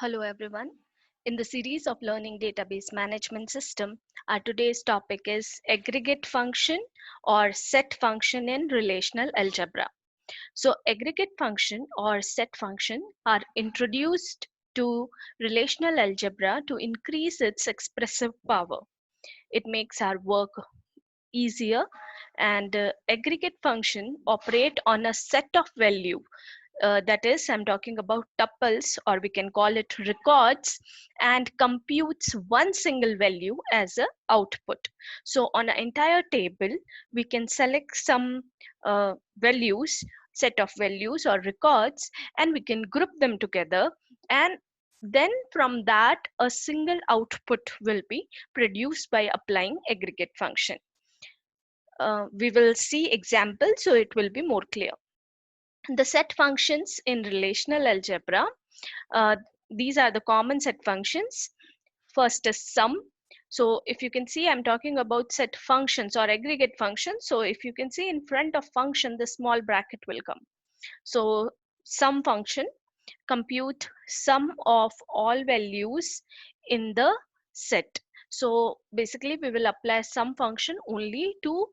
Hello everyone. In the series of Learning Database Management System, our today's topic is aggregate function or set function in relational algebra. So aggregate function or set function are introduced to relational algebra to increase its expressive power. It makes our work easier, and aggregate function operate on a set of value, that is, I'm talking about tuples, or we can call it records, and computes one single value as a output. So on an entire table we can select some values, set of values or records, and we can group them together, and then from that a single output will be produced by applying aggregate function. We will see examples so it will be more clear. The set functions in relational algebra, uh, these are the common set functions. First is sum. So if you can see, I'm talking about set functions or aggregate functions. So if you can see, in front of function the small bracket will come. So sum function compute sum of all values in the set. So basically we will apply sum function only to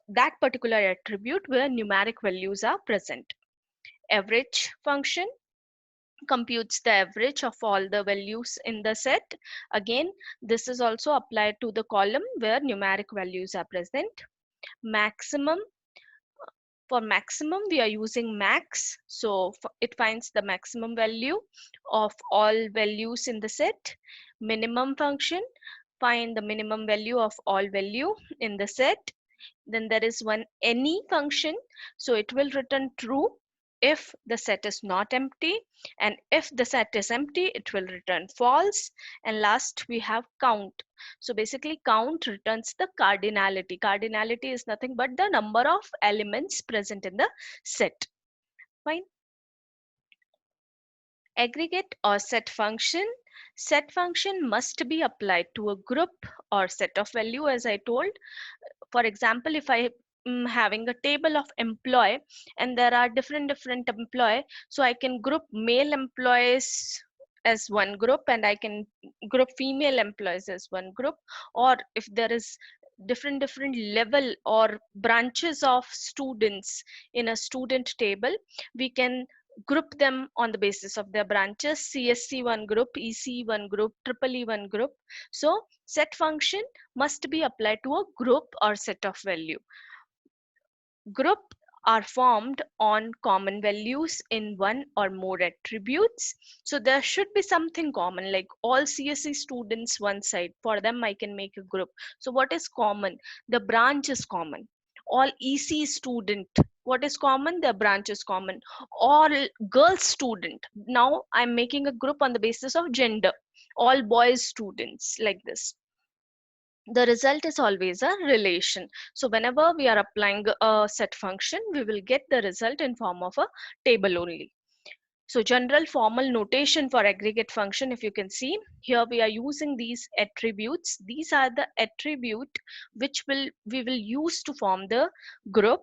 that particular attribute where numeric values are present. Average function computes the average of all the values in the set. Again, this is also applied to the column where numeric values are present. Maximum, for maximum we are using max, so it finds the maximum value of all values in the set. Minimum function find the minimum value of all value in the set. Then there is one any function, so it will return true if the set is not empty, and if the set is empty it will return false. And last we have count. So basically count returns the cardinality. Cardinality is nothing but the number of elements present in the set. Fine. Aggregate or set function. Set function must be applied to a group or set of value, as I told. For example, if I am having a table of employee and there are different employee, so I can group male employees as one group and I can group female employees as one group. Or if there is different level or branches of students in a student table, we can group them on the basis of their branches. CSC one group, EC one group, triple E one group. So set function must be applied to a group or set of value. Group are formed on common values in one or more attributes. So there should be something common, like all CSE students one side, for them I can make a group. So what is common? The branch is common. All EC student, what is common? The branch is common. All girls student, now I'm making a group on the basis of gender. All boys students, like this. The result is always a relation. So whenever we are applying a set function, we will get the result in form of a table only. So general formal notation for aggregate function, if you can see here, we are using these attributes. These are the attribute which we will use to form the group.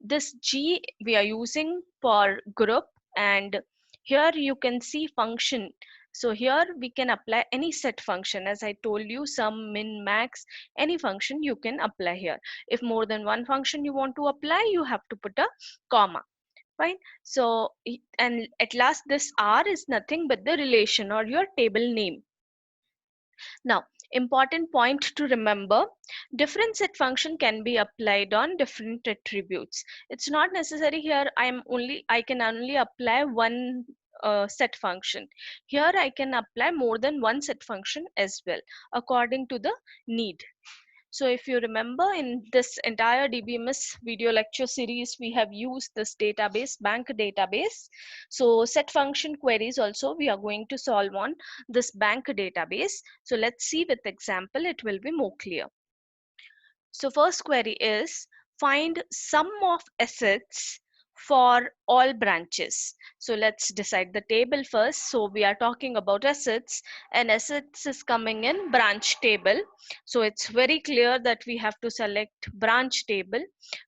This G we are using for group, and here you can see function. So here we can apply any set function, as I told you, sum, min, max, any function you can apply here. If more than one function you want to apply, you have to put a comma. Fine. So and at last this R is nothing but the relation or your table name. Now, important point to remember, different set function can be applied on different attributes. It's not necessary here I can only apply one set function. Here I can apply more than one set function as well, according to the need. So if you remember, in this entire DBMS video lecture series, we have used this database, bank database. So set function queries also we are going to solve on this bank database. So let's see with example, it will be more clear. So first query is find sum of assets for all branches. So let's decide the table first. So we are talking about assets, and assets is coming in branch table. So it's very clear that we have to select branch table.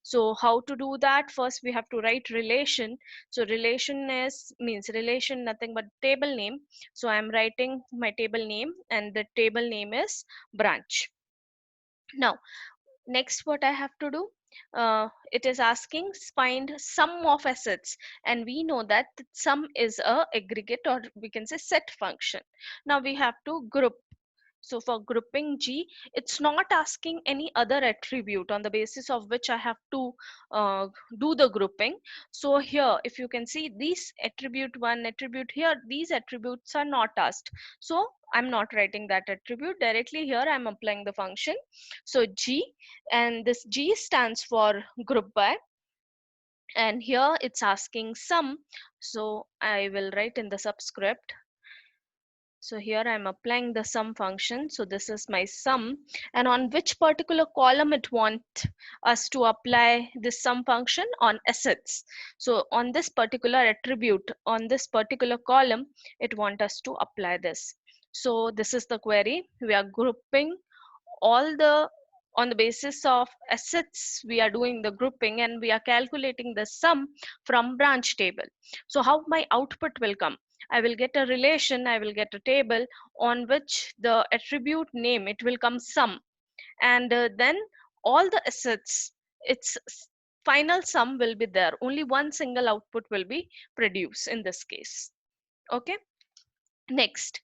So how to do that? First we have to write relation. So relation is means relation nothing but table name. So I'm writing my table name, and the table name is branch. Now next what I have to do, it is asking find sum of assets, and we know that sum is a aggregate, or we can say set function. Now we have to group. So for grouping G, it's not asking any other attribute on the basis of which I have to do the grouping. So here, if you can see these attribute one, attribute here, these attributes are not asked. So I'm not writing that attribute directly here. I'm applying the function. So G, and this G stands for group by, and here it's asking sum. So I will write in the subscript. So here I'm applying the sum function. So this is my sum, and on which particular column it want us to apply this sum function? On assets. So on this particular attribute, on this particular column, it want us to apply this. So this is the query. We are grouping all the, on the basis of assets we are doing the grouping, and we are calculating the sum from branch table. So how my output will come? I will get a relation, I will get a table on which the attribute name, it will come sum, and then all the assets, its final sum will be there. Only one single output will be produced in this case. Okay. Next,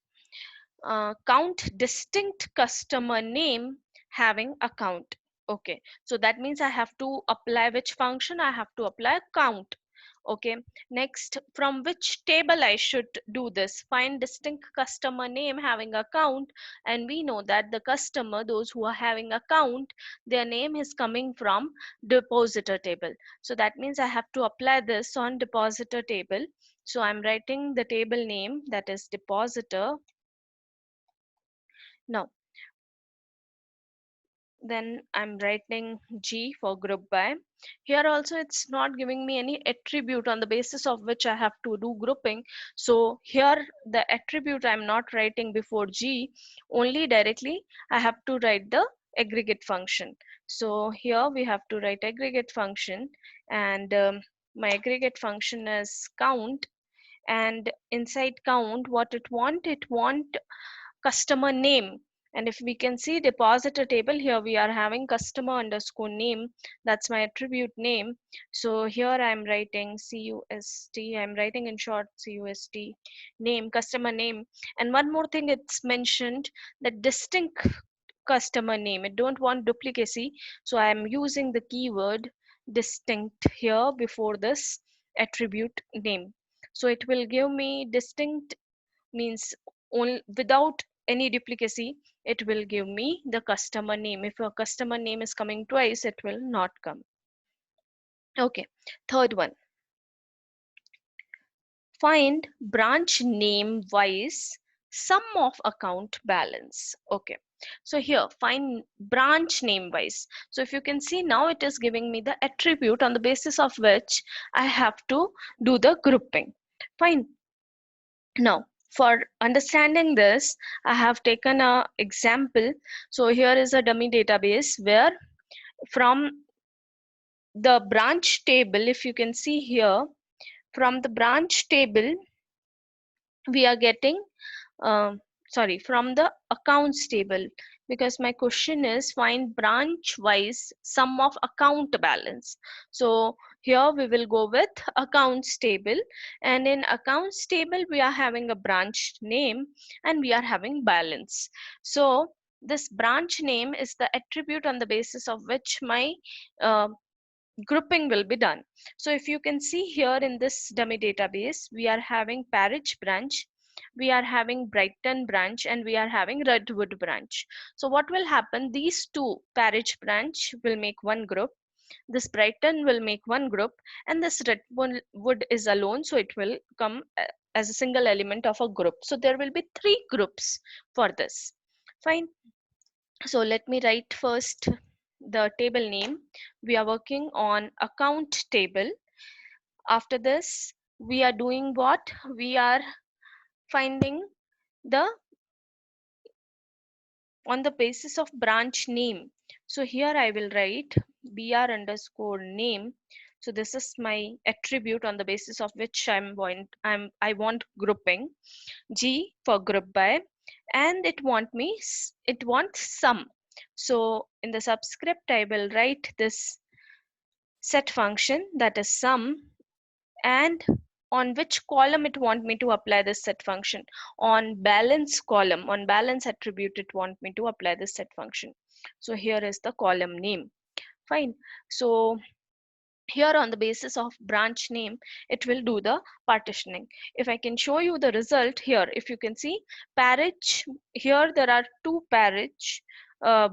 count distinct customer name having account. Okay, so that means I have to apply which function? I have to apply count. Okay, next, from which table I should do this? Find distinct customer name having account, and we know that the customer, those who are having account, their name is coming from depositor table. So that means I have to apply this on depositor table. So I'm writing the table name, that is depositor. Now then I'm writing G for group by. Here also it's not giving me any attribute on the basis of which I have to do grouping. So here the attribute I'm not writing before G, only directly I have to write the aggregate function. So here we have to write aggregate function, and my aggregate function is count, and inside count what it want? It want customer name. And if we can see depositor table, here we are having customer underscore name, that's my attribute name. So here I'm writing cust, I'm writing in short cust name, customer name. And one more thing, it's mentioned that distinct customer name, it don't want duplicacy, so I'm using the keyword distinct here before this attribute name. So it will give me distinct, means only without any duplicacy, it will give me the customer name. If a customer name is coming twice, it will not come. Okay, third one, find branch name wise sum of account balance. Okay, so here find branch name wise. So if you can see, now it is giving me the attribute on the basis of which I have to do the grouping. Fine. Now, for understanding this, I have taken a example. So here is a dummy database where from the branch table, if you can see here, from the branch table, we are getting, sorry, from the accounts table, because my question is find branch wise sum of account balance. So here we will go with accounts table, and in accounts table we are having a branch name and we are having balance. So this branch name is the attribute on the basis of which my uh, grouping will be done. So if you can see here in this dummy database, we are having Parridge branch, we are having Brighton branch, and we are having Redwood branch. So what will happen? These two, Parridge branch will make one group, this Brighton will make one group, and this Redwood is alone, so it will come as a single element of a group. So there will be three groups for this. Fine. So let me write first the table name. We are working on account table. After this, we are doing what? We are finding the on the basis of branch name. So here I will write br underscore name. So this is my attribute on the basis of which I want grouping. G for group by, and it wants sum. So in the subscript I will write this set function, that is sum, and on which column it want me to apply this set function. On balance column, on balance attribute, it want me to apply this set function. So here is the column name. Fine. So here on the basis of branch name, it will do the partitioning. If I can show you the result here, if you can see parish, here there are two parish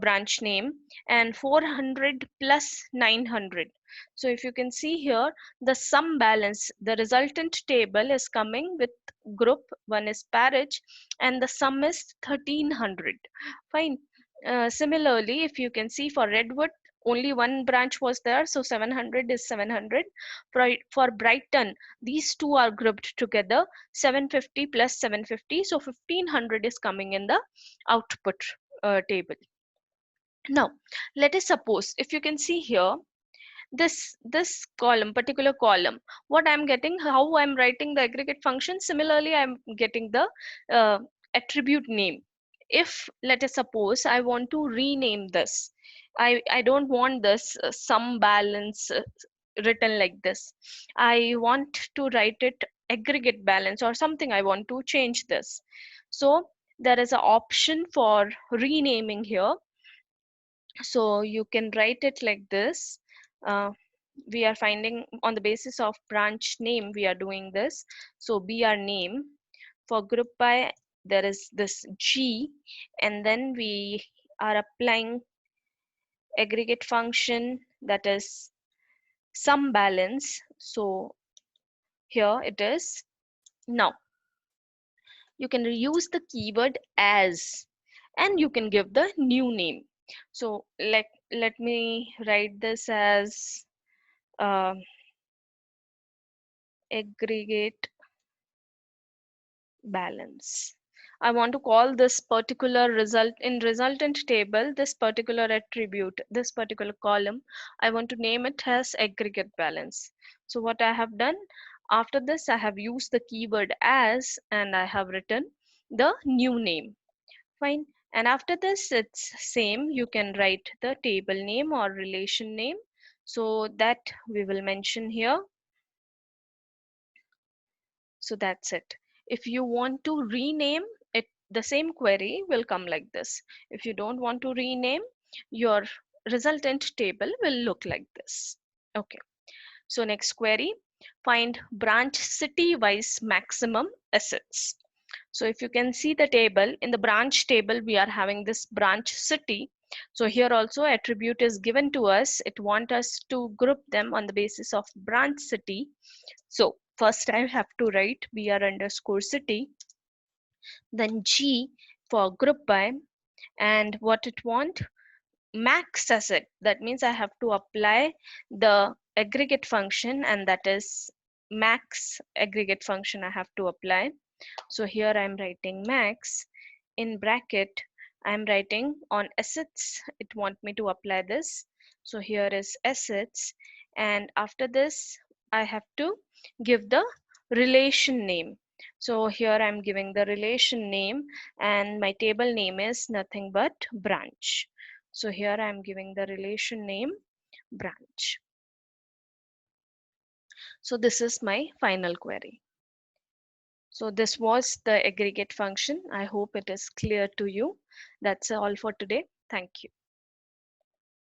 branch name and 400 plus 900. So if you can see here, the sum balance, the resultant table is coming with group one is parish and the sum is 1300. Fine. Similarly, if you can see for redwood, only one branch was there, so 700 is 700. For brighton, these two are grouped together, 750 plus 750, so 1500 is coming in the output table. Now let us suppose, if you can see here, this column, particular column, what I'm getting, how I'm writing the aggregate function, similarly I'm getting the uh, attribute name. If let us suppose I want to rename this, I don't want this sum balance written like this. I want to write it aggregate balance or something. I want to change this. So there is an option for renaming here. So you can write it like this. uh, we are finding on the basis of branch name, we are doing this. So br name, for group by there is this g, and then we are applying aggregate function, that is sum balance. So here it is. Now you can use the keyword as, and you can give the new name. So let me write this as uh, aggregate balance. I want to call this particular result in resultant table, this particular attribute, this particular column, I want to name it as aggregate balance. So what I have done, after this I have used the keyword as and I have written the new name. Fine. And after this, it's same. You can write the table name or relation name. So that we will mention here. So that's it. If you want to rename it, the same query will come like this. If you don't want to rename, your resultant table will look like this. Okay. So next query, find branch city wise maximum assets. So if you can see the table, in the branch table, we are having this branch city. So here also attribute is given to us. It wants us to group them on the basis of branch city. So first I have to write br underscore city, then G for group by, and what it want, max asset. That means I have to apply the aggregate function, and that is max aggregate function I have to apply. So here I'm writing max in bracket. I'm writing on assets. It want me to apply this. So here is assets. And after this, I have to give the relation name. So here I'm giving the relation name and my table name is nothing but branch. So here I'm giving the relation name branch. So this is my final query. So this was the aggregate function. I hope it is clear to you. That's all for today. Thank you.